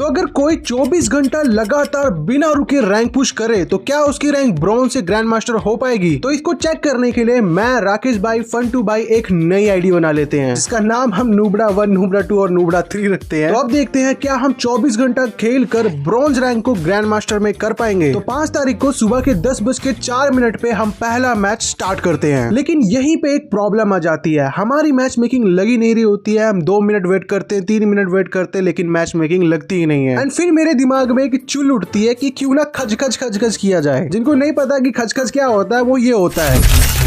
तो अगर कोई 24 घंटा लगातार बिना रुके रैंक पुश करे तो क्या उसकी रैंक ब्रॉन्ज से ग्रैंड मास्टर हो पाएगी? तो इसको चेक करने के लिए मैं, राकेश भाई, फन2 भाई एक नई आईडी बना लेते हैं जिसका नाम हम नूबड़ा 1, नूबड़ा 2 और नूबड़ा 3 रखते हैं। तो अब देखते हैं क्या हम 24 घंटा खेल कर ब्रॉन्ज रैंक को ग्रैंड मास्टर में कर पाएंगे। तो 5 तारीख को सुबह के 10:04 पे हम पहला मैच स्टार्ट करते हैं। लेकिन यहीं पे एक प्रॉब्लम आ जाती है, हमारी मैच मेकिंग लगी नहीं रही होती है। हम 2 मिनट वेट करते हैं, 3 मिनट वेट करते हैं, लेकिन मैच मेकिंग लगती ही नहीं है। एंड फिर मेरे दिमाग में एक चुल उठती है कि क्यों ना खच खच किया जाए। जिनको नहीं पता कि खच खच क्या होता है, वो ये होता है।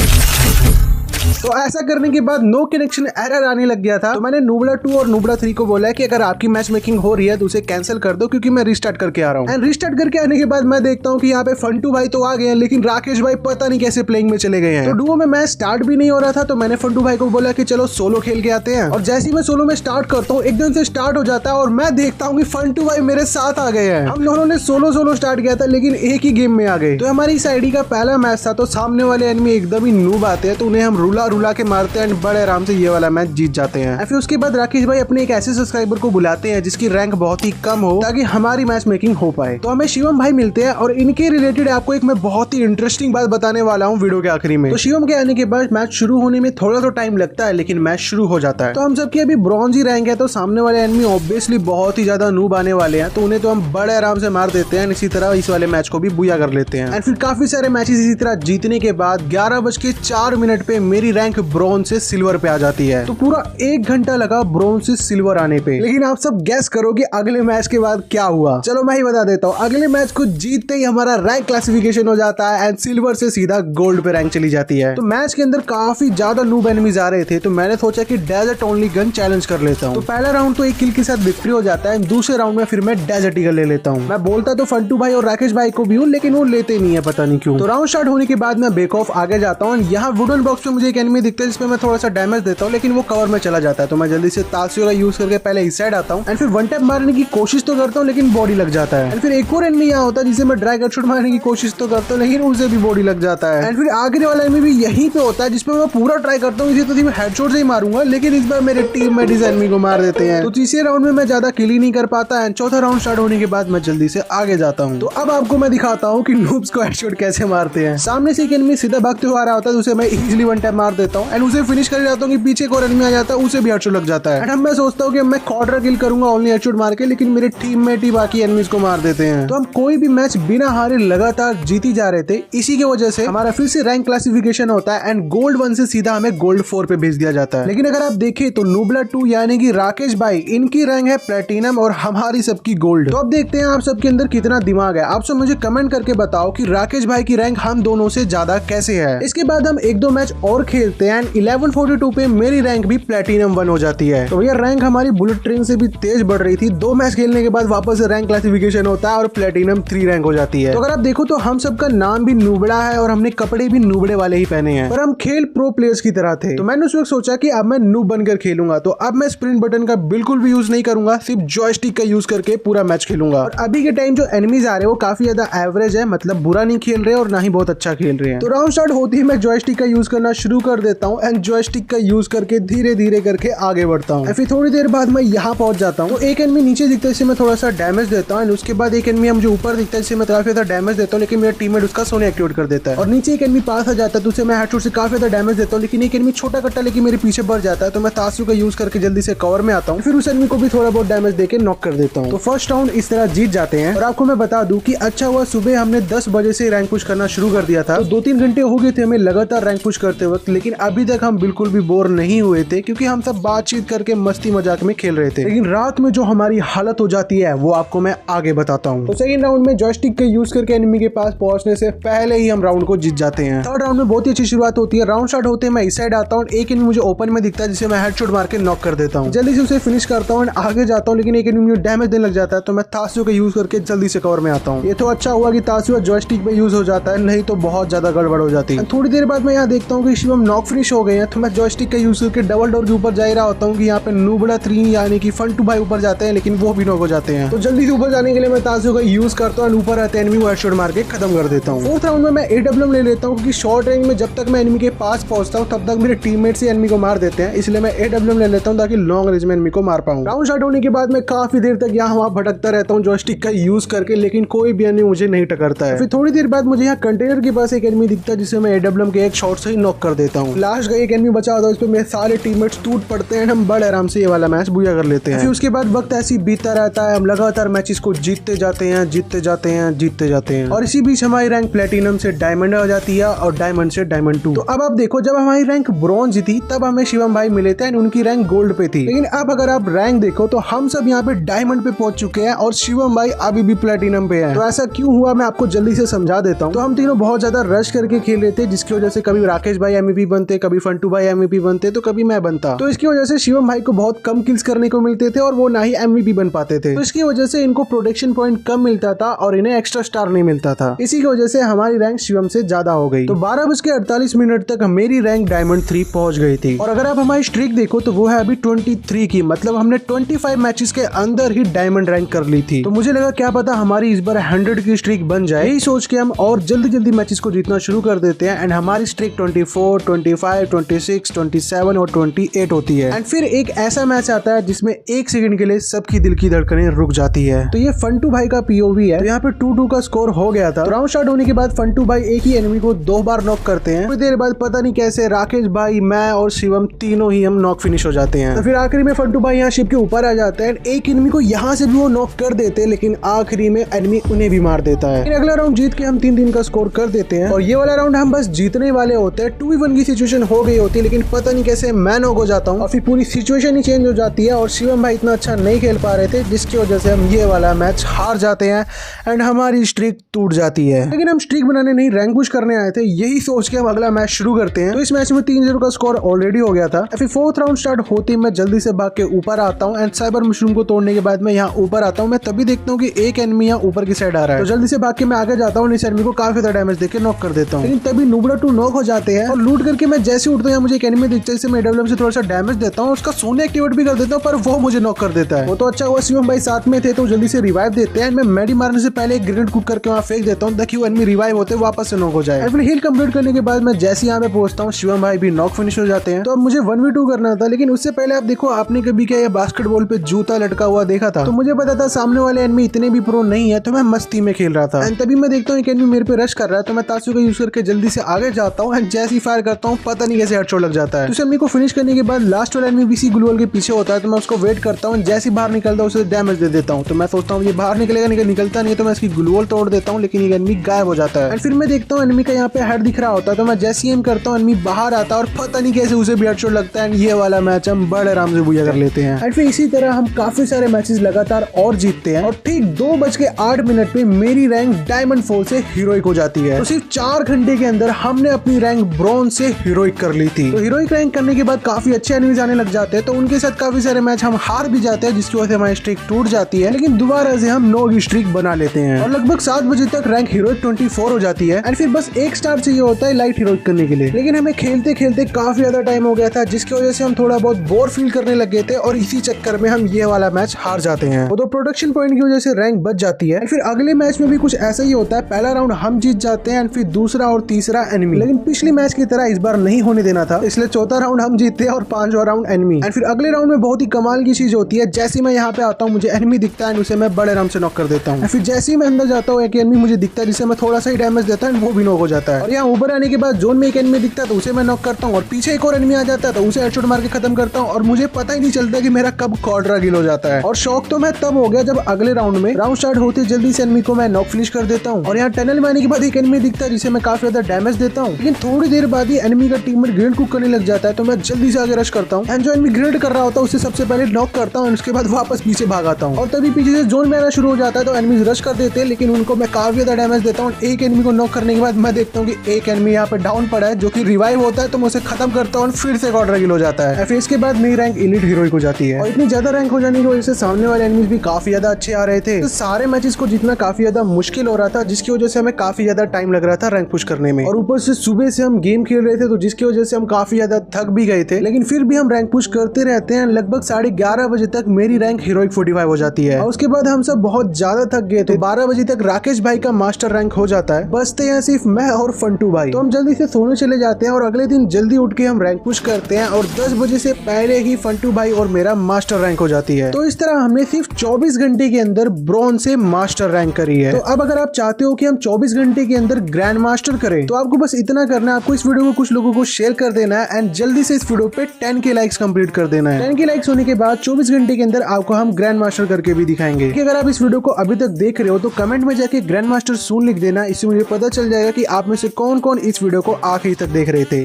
तो ऐसा करने के बाद नो कनेक्शन एरर आने लग गया था। तो मैंने नूबड़ा 2 और नूबड़ा 3 को बोला है कि अगर आपकी मैच मेकिंग हो रही है तो उसे कैंसिल कर दो, क्योंकि मैं रिस्टार्ट करके आ रहा हूँ। एंड रिस्टार्ट करके आने के बाद मैं देखता हूँ कि यहाँ पे फन2 भाई तो आ गए हैं, लेकिन राकेश भाई पता नहीं कैसे प्लेइंग में चले गए हैं। तो डुओ में मैच स्टार्ट भी नहीं हो रहा था। तो मैंने फन2 भाई को बोला कि चलो सोलो खेल के आते हैं। और जैसे ही मैं सोलो में स्टार्ट करता हूँ, एकदम से स्टार्ट हो जाता है और मैं देखता हूँ कि फन2 भाई मेरे साथ आ गए हैं। हम दोनों ने सोलो स्टार्ट किया था, लेकिन एक ही गेम में आ गए। तो हमारी इस आईडी का पहला मैच था। तो सामने वाले एनिमी एकदम ही नूब आते हैं, तो उन्हें हम रुला के मारते हैं, बड़े आराम से ये वाला मैच जीत जाते हैं। फिर उसके बाद राकेश भाई अपने एक ऐसे सब्सक्राइबर को बुलाते हैं जिसकी रैंक बहुत ही कम हो, ताकि हमारी मैच मेकिंग हो पाए। तो हमें शिवम भाई मिलते हैं और इनके रिलेटेड आपको एक मैं बहुत ही इंटरेस्टिंग बात बताने वाला हूँ वीडियो के आखिरी में। तो शिवम के आने के बाद मैच शुरू होने में थोड़ा तो टाइम लगता है, लेकिन मैच शुरू हो जाता है। तो हम सबकी अभी ब्रॉन्ज ही रैंक है, तो सामने वाले एनिमी ऑब्वियसली बहुत ही ज्यादा नूब आने वाले हैं, तो उन्हें तो हम बड़े आराम से मार देते हैं। इसी तरह इस वाले मैच को भी बुया कर लेते हैं। एंड फिर काफी सारे मैचेस इसी तरह जीतने के बाद 11:04 पे मेरी रैंक ब्रॉन्ज से सिल्वर पे आ जाती है। तो पूरा 1 घंटा लगा ब्रॉन्ज से सिल्वर आने पे। लेकिन आप सब गैस करो कि अगले मैच के बाद क्या हुआ। चलो मैं ही बता देता हूँ। अगले मैच को जीतते ही हमारा रैंक क्लासिफिकेशन हो जाता है एंड सिल्वर से सीधा गोल्ड पे रैंक चली जाती है। तो मैच के अंदर काफी ज्यादा नूब एनिमीज आ रहे थे, तो मैंने सोचा कि डेजर्ट ओनली गन चैलेंज कर लेता हूँ। तो पहला राउंड तो 1 किल के साथ विक्ट्री हो जाता है। दूसरे राउंड में फिर मैं डेजर्ट ईगल ले लेता हूँ। मैं बोलता तो फन2 भाई और राकेश भाई को भी हूँ, लेकिन वो लेते नहीं है, पता नहीं क्यों। तो राउंड स्टार्ट होने के बाद मैं बेक ऑफ आगे जाता हूँ। यहाँ वुडन बॉक्स में मुझे एक एनिमी दिखता है जिसपे मैं थोड़ा सा डैमेज देता हूँ, लेकिन वो कवर में चला जाता है। तो मैं जल्दी से तासियो का यूज करके पहले इस साइड आता हूँ एंड फिर वन टैप मारने की कोशिश तो करता हूँ, लेकिन बॉडी लग जाता है। एंड फिर एक और एनिमी यहाँ होता है जिसे मैं ड्रैग हेडशॉट मारने की कोशिश तो करता हूँ, लेकिन उसे भी बॉडी लग जाता है। एंड फिर आगे वाला एनिमी भी यहीं पे होता है जिसपे मैं पूरा ट्राई करता हूँ इसे तो मैं हेडशॉट से ही मारूंगा, लेकिन इस बार मेरे टीम में इस एनिमी को मार देते हैं। तो तीसरे राउंड में मैं ज्यादा किल ही नहीं कर पाता एंड चौथा राउंड स्टार्ट होने के बाद मैं जल्दी से आगे जाता हूँ। तो अब आपको मैं दिखाता हूँ कि नूब्स को हेडशॉट कैसे मारते हैं। सामने से एक एनिमी सीधा भागते हुए आ रहा होता है, उसे मैं इजीली वन टैप मार देता हूँ एंड उसे फिनिश कर जाता हूँ कि पीछे एक और एनिमी आ जाता है, उसे भी हेडशॉट लग जाता है। एंड मैं सोचता हूँ कि मैं क्वार्टर किल करूंगा ओनली हेडशॉट मार के, लेकिन मेरे टीममेट ही बाकी एनिमीज को मार देते हैं। तो हम कोई भी मैच बिना हारे लगातार जीती जा रहे थे। इसी की वजह से हमारा फिर से रैंक क्लासिफिकेशन होता है एंड गोल्ड 1 से सीधा हमें गोल्ड 4 पे भेज दिया जाता है। लेकिन अगर आप देखें तो नूबड़ा 2 यानी कि राकेश भाई, इनकी रैंक है प्लेटिनम और हमारी सबकी गोल्ड। तो अब देखते हैं आप सबके अंदर कितना दिमाग है। आप सब मुझे कमेंट करके बताओ कि राकेश भाई की रैंक हम दोनों से ज्यादा कैसे है। इसके बाद हम 1-2 मैच और खेलते हैं एंड 1142 पे मेरी रैंक भी प्लेटिनम 1 हो जाती है। तो भैया रैंक हमारी बुलेट ट्रेन से भी तेज बढ़ रही थी। 2 मैच खेलने के बाद वापस से रैंक क्लासिफिकेशन होता है और प्लेटिनम 3 रैंक हो जाती है। तो अगर आप देखो तो हम सबका नाम भी नूबड़ा है और हमने कपड़े भी नूबड़े वाले ही पहने हैं, पर हम खेल प्रो प्लेयर्स की तरह थे। तो मैंने उस वक्त सोचा कि अब मैं नूब बनकर खेलूंगा। तो अब मैं स्प्रिंट बटन का बिल्कुल भी यूज नहीं करूंगा, सिर्फ जॉयस्टिक का यूज करके पूरा मैच खेलूंगा। और अभी के टाइम जो एनिमीज आ रहे हैं वो काफी ज्यादा एवरेज है, मतलब बुरा नहीं खेल रहे और ना ही बहुत अच्छा खेल रहे हैं। तो राउंड स्टार्ट होते ही मैं जॉयस्टिक का यूज करना शुरू कर देता हूँ एंड जॉयस्टिक का यूज करके धीरे धीरे करके आगे बढ़ता हूँ। फिर थोड़ी देर बाद मैं यहाँ पहुंच जाता हूँ। तो एक एनिमी नीचे दिखता है, इसे मैं थोड़ा सा डैमेज देता हूँ। उसके बाद एक एनिमी मुझे ऊपर दिखता है, इसे मैं काफी ज्यादा डैमेज देता हूँ, लेकिन मेरा टीममेट उसका सोने एक्टिवेट कर देता है। और नीचे एक एनिमी पास आ जाता है, तो उसे मैं हेडशॉट से काफी ज्यादा डैमेज देता हूँ, लेकिन एक एनिमी छोटा कट्टा लेकिन मेरे पीछे बढ़ जाता है। तो मैं तासियो का यूज करके जल्दी से कवर में आता हूँ, फिर उस एनिमी को भी थोड़ा बहुत डैमेज देके नॉक कर देता हूँ। तो फर्स्ट राउंड इस तरह जीत जाते हैं। और आपको मैं बता दूं कि अच्छा हुआ सुबह हमने 10 बजे से रैंक पुश करना शुरू कर दिया था। तो 2-3 घंटे हो गए थे हमें लगातार रैंक पुश करते वक्त, लेकिन अभी तक हम बिल्कुल भी बोर नहीं हुए थे, क्योंकि हम सब बातचीत करके मस्ती मजाक में खेल रहे थे। लेकिन रात में जो हमारी हालत हो जाती है वो आपको मैं आगे बताता हूँ। तो सेकंड राउंड में जॉयस्टिक का यूज करके एनिमी के पास पहुंचने से पहले ही हम राउंड को जीत जाते हैं। थर्ड राउंड में बहुत ही अच्छी शुरुआत होती है। राउंड स्टार्ट होते हैं, मैं इस साइड आता हूँ, एक एनिमी मुझे ओपन में दिखता है जिसे मैं हेडशॉट मार के नॉक कर देता हूँ। जल्दी से उसे फिनिश करता हूँ, आगे जाता हूँ, लेकिन एक एनिमी मुझे डैमेज देने लग जाता है। तो मैं तासियो का यूज करके जल्दी से कवर में आता हूँ। ये तो अच्छा हुआ कि तासियो जॉयस्टिक पे यूज हो जाता है, नहीं तो बहुत ज्यादा गड़बड़ हो जाती है। थोड़ी देर बाद मैं यहाँ देखता हूँ कि शिवम नॉक फिनिश हो गए हैं तो मैं जॉयस्टिक का यूज करके डबल डोर के ऊपर जा रहा होता हूँ कि यहाँ पे नूबड़ा 3 यानी कि फंटू भाई ऊपर जाते हैं, लेकिन वो भी नॉक हो जाते हैं। तो जल्दी से ऊपर जाने के लिए मैं ताजो का यूज करता हूँ, ऊपर आते एनिमी को हेडशॉट मार के खत्म कर देता हूँ। फोर्थ राउंड में मैं AWM ले लेता हूँ, क्योंकि शॉर्ट रेंज में जब तक मैं एनिमी के पास पहुंचता हूँ तब तक मेरे टीममेट से एनिमी को मार देते हैं, इसलिए मैं AWM ले लेता हूँ ताकि लॉन्ग रेंज में एनिमी को मार पाऊँ। राउंड स्टार्ट होने के बाद मैं काफी देर तक यहाँ वहाँ भटकता रहता हूँ जॉयस्टिक का यूज करके, लेकिन कोई भी एनिमी मुझे नहीं टकरता है। फिर थोड़ी देर बाद मुझे यहाँ कंटेनर के पास एक एनिमी दिखता है, जिसे मैं AWM के एक शॉट से ही नॉक कर देता हूँ। लास्ट का एक एनिमी बचा होता है, उस पर मेरे सारे टीममेट्स टूट पड़ते हैं, हम बड़े आराम से ये वाला मैच बुया कर लेते हैं। फिर उसके बाद वक्त ऐसी बीतता रहता है, हम लगातार मैचेस को जीतते जाते हैं, जीतते जाते हैं, जीतते जाते हैं, और इसी बीच हमारी रैंक प्लेटिनम से डायमंड हो जाती है और डायमंड से डायमंड 2। तो अब आप देखो, जब हमारी रैंक ब्रॉन्ज थी तब हमें शिवम भाई मिले थे, उनकी रैंक गोल्ड पे थी, लेकिन अब अगर आप रैंक देखो तो हम सब यहाँ पे डायमंड पे पहुंच चुके हैं और शिवम भाई अभी भी प्लेटिनम पे है। तो ऐसा क्यों हुआ मैं आपको जल्दी से समझा देता हूँ। तो हम तीनों बहुत ज्यादा रश करके खेल रहे थे, जिसकी वजह से कभी राकेश भाई MVP बनते, कभी फंटू भाई MVP बनते, तो कभी मैं बनता। तो इसकी वजह से शिवम भाई को बहुत कम किल्स करने को मिलते थे और वो ना ही MVP बन पाते थे। तो इसकी वजह से इनको प्रोटेक्शन पॉइंट कम मिलता था और इन्हें एक्स्ट्रा स्टार नहीं मिलता था। इसी की वजह से हमारी रैंक शिवम से ज्यादा हो गई। तो 12:48 तक मेरी रैंक डायमंड 3 पहुंच गई थी। और अगर आप हमारी स्ट्रीक देखो तो वो है अभी 23 की, मतलब हमने 25 मैचेस के अंदर ही डायमंड रैंक कर ली थी। तो मुझे लगा क्या पता हमारी इस बार 100 की स्ट्रीक बन जाए, यही सोच के हम और जल्दी मैचेस को जीतना शुरू कर देते हैं। एंड हमारी स्ट्रीक 24, 25, 26, 27 और 28 होती है। एंड फिर एक ऐसा मैच आता है जिसमें 1 सेकंड के लिए सबकी दिल की धड़कनें रुक जाती है। तो ये फंटू भाई का POV है। तो यहाँ पे 2-2 का स्कोर हो गया था। राउंड स्टार्ट होने के बाद फंटू भाई एक ही एनिमी को 2 बार नॉक करते हैं। कुछ देर बाद पता नहीं कैसे राकेश भाई, मैं और शिवम तीनों ही हम नॉक फिनिश हो जाते हैं। तो फिर आखिरी में फंटू भाई यहाँ शिप के ऊपर आ जाते हैं। एक एनिमी को यहाँ से भी वो नॉक कर देते हैं, लेकिन आखिरी में एनिमी उन्हें भी मार देता है। अगला राउंड जीत के हम 3-3 का स्कोर कर देते हैं और ये वाला राउंड हम बस जीतने वाले होते हैं। 2v1 की सिचुएशन हो गई होती है, लेकिन पता नहीं कैसे मैं नॉक हो जाता हूँ और फिर पूरी सिचुएशन ही चेंज हो जाती है और शिवम भाई इतना अच्छा नहीं खेल पा रहे थे, जिसकी वजह से हम ये वाला मैच हार जाते हैं एंड हमारी स्ट्रीक टूट जाती है। लेकिन हम स्ट्रीक बनाने नहीं, रैंक पुश करने आए थे, यही सोच के हम अगला मैच शुरू करते हैं। तो इस मैच में 3-0 का स्कोर ऑलरेडी हो गया था। फिर 4th राउंड स्टार्ट होते ही मैं जल्दी से भाग के ऊपर आता हूँ एंड साइबर मशरूम को तोड़ने के बाद मैं यहाँ ऊपर आता हूँ। मैं तभी देखता हूँ कि एक एनिमी यहाँ ऊपर की साइड आ रहा है, तो जल्दी से भाग के मैं आगे जाता हूँ, इस एनिमी को काफी ज्यादा डैमेज देके नॉक कर देता हूँ। लेकिन तभी नूबड़ा 2 नॉक हो जाते हैं और लूट करके मैं जैसे उठता हूँ मुझे एक एनिमी दिखता है, जिसे मैं AWM से थोड़ा सा डैमेज देता हूँ, उसका सोने एक्टिवेट भी कर देता हूँ, पर वो मुझे नॉक कर देता है। वो तो अच्छा हुआ शिवम भाई साथ में थे तो जल्दी से रिवाइव देते हैं। मैं मेडी मारने से पहले एक ग्रेनेड कुक करके वहाँ फेंक देता हूँ ताकि वो एनिमी रिवाइव होते वापस से नॉक हो जाए। फिर हील कंप्लीट करने के बाद मैं जैसे यहाँ पे पहुंचता हूँ शिवम भाई भी नॉक फिनिश हो जाते हैं। तो अब मुझे 1v2 करना था, लेकिन उससे पहले आप देखो, आपने कभी क्या ये बास्केटबॉल पे जूता लटका हुआ देखा था? तो मुझे पता था सामने वाले एनिमी इतने भी प्रो नहीं है, तो मैं मस्ती में खेल रहा था। एंड तभी मैं देखता हूँ एक एनिमी मेरे पे रश कर रहा है, तो मैं तासु का यूज करके जल्दी से आगे जाता हूँ एंड जैसे ही फायर करता हूँ पता नहीं कैसे हेडशॉट लग जाता है। तो एनिमी को फिनिश करने के बाद लास्ट वाला एनिमी बीसी ग्लूवॉल के पीछे होता है, तो मैं उसको वेट करता हूँ, जैसे ही बाहर निकलता हूँ उसे डैमेज दे देता हूँ। तो मैं सोचता हूँ ये बाहर निकलेगा, निकलता नहीं, तो मैं इसकी ग्लूवॉल तोड़ देता हूँ, लेकिन ये एनिमी गायब हो जाता है। एंड फिर मैं देखता हूँ एनिमी का यहाँ पे हेड दिख रहा होता है, तो मैं जैसे ही एम करता हूँ एनिमी बाहर आता है और पता नहीं कैसे उसे भी हेडशॉट लगता है। ये वाला मैच हम बड़े आराम से बुया कर लेते हैं। एंड फिर इसी तरह हम काफी सारे मैचेस लगातार और जीतते हैं और ठीक 2:08 पे मेरी रैंक डायमंड 4 से हीरोइक हो जाती है। तो सिर्फ 4 घंटे के अंदर हमने अपनी रैंक ब्रॉन्ज से हीरोइक कर ली थी। तो हीरोइक रैंक करने के बाद काफी अच्छे एनिमीज आने लग जाते हैं, तो उनके साथ काफी सारे मैच हम हार भी जाते हैं, जिसकी वजह से हमारी स्ट्रीक टूट जाती है। लेकिन दोबारा से हम 9 की स्ट्रीक बना लेते हैं और लगभग 7 बजे तक रैंक हीरोइक 24 हो जाती है। एंड फिर बस 1 स्टार चाहिए होता है लाइट हीरोइक करने के लिए, लेकिन हमें खेलते खेलते काफी ज्यादा टाइम हो गया था, जिसकी वजह से हम थोड़ा बहुत बोर फील करने लग गए थे और इसी चक्कर में हम ये वाला मैच हार जाते हैं। वो तो प्रोडक्शन पॉइंट की वजह से रैंक बच जाती है। फिर अगले मैच में भी कुछ ऐसा ही होता है, पहला राउंड हम जीत जाते हैं, फिर दूसरा और तीसरा एनिमी। लेकिन पिछली मैच की तरह इस बार नहीं होने देना था, इसलिए चौथा राउंड हम जीतते हैं और 5वां राउंड एनिमी। एंड फिर अगले राउंड में बहुत ही कमाल की चीज होती है, जैसे मैं यहाँ पे आता हूँ मुझे एनिमी दिखता है, उसे मैं बड़े आराम से नॉक कर देता हूँ। फिर जैसे ही मैं अंदर जाता हूँ एक एनिमी मुझे दिखता है, जिसे मैं थोड़ा सा ही डैमेज देता हूँ, वो भी नॉक हो जाता है। और यहाँ ऊपर आने के बाद जोन में एक एनिमी दिखता है तो उसे मैं नॉक करता हूँ और पीछे एक और एनिमी आ जाता है तो उसे हेडशॉट मार के खत्म करता हूँ और मुझे पता ही नहीं चलता कि मेरा कब क्वाड्रा किल हो जाता है। और शौक तो मैं तब हो गया जब अगले राउंड में राउंड स्टार्ट होते जल्दी से एनिमी को मैं नॉक फिनिश कर देता हूँ और यहाँ टनल में आने के बाद एक एनिमी दिखता है जिसे मैं काफी ज्यादा डैमेज देता हूँ। लेकिन थोड़ी देर बाद ही एनिमी का टीममेट ग्रेनेड कुक करने लग जाता है, तो मैं जल्दी से आगे रश करता हूँ एंड जो एनिमी ग्रेनेड कर रहा होता है उसे सबसे पहले नॉक करता हूँ, उसके बाद वापस पीछे भाग आता हूँ और तभी पीछे से जोन में आना शुरू हो जाता है। तो एनिमीज रश कर देते हैं, लेकिन उनको मैं काफी ज्यादा डैमेज देता हूँ। एक एनिमी को नॉक करने के बाद मैं देखता हूँ कि एक एनिमी यहाँ पे डाउन पड़ा है जो कि रिवाइव होता है, तो मैं उसे खत्म करता हूँ और फिर से क्वाड्रा किल हो जाता है। फिर इसके बाद मेरी रैंक एलीट हीरोइक हो जाती है और इतनी ज्यादा रैंक हो जाने की वजह से सामने वाले एनिमीज भी काफी ज्यादा अच्छे आ रहे थे, तो सारे मैचेस को जीतना काफी ज्यादा मुश्किल हो रहा था, जिसकी वजह से हमें काफी ज्यादा टाइम लग रहा था रैंक पुश करने में। और ऊपर से सुबह से हम गेम खेल रहे थे, तो जिसकी वजह से हम काफी ज्यादा थक भी गए थे, लेकिन फिर भी हम रैंक पुश करते रहते हैं। लगभग 11:30 बजे तक मेरी रैंक हीरोइक 45 हो जाती है और उसके बाद हम सब बहुत ज्यादा थक गए थे। 12 बजे तक राकेश भाई का मास्टर रैंक हो जाता है, बचते हैं सिर्फ मैं और फंटू भाई। तो हम जल्दी से सोने चले जाते हैं और अगले दिन जल्दी उठ के हम रैंक पुश करते हैं और 10 बजे से पहले ही फंटू भाई और मेरा मास्टर रैंक हो जाती है। तो इस तरह हमने सिर्फ 24 घंटे के अंदर ब्रॉन्ज से मास्टर रैंक करी है। तो अब अगर आप चाहते हो कि हम 24 घंटे के अंदर ग्रैंड मास्टर करें, तो आपको बस इतना करना है, आपको इस वीडियो को कुछ लोगों को शेयर कर देना है एंड जल्दी से इस वीडियो पे 10K लाइक्स कंप्लीट कर देना है। 10K लाइक्स होने के बाद 24 घंटे के अंदर आपको हम ग्रैंड मास्टर करके भी दिखाएंगे। कि अगर आप इस वीडियो को अभी तक देख रहे हो तो कमेंट में जाके ग्रैंड मास्टर सून लिख देना, इससे मुझे पता चल जाएगा कि आप में से कौन कौन इस वीडियो को आखिरी तक देख रहे थे।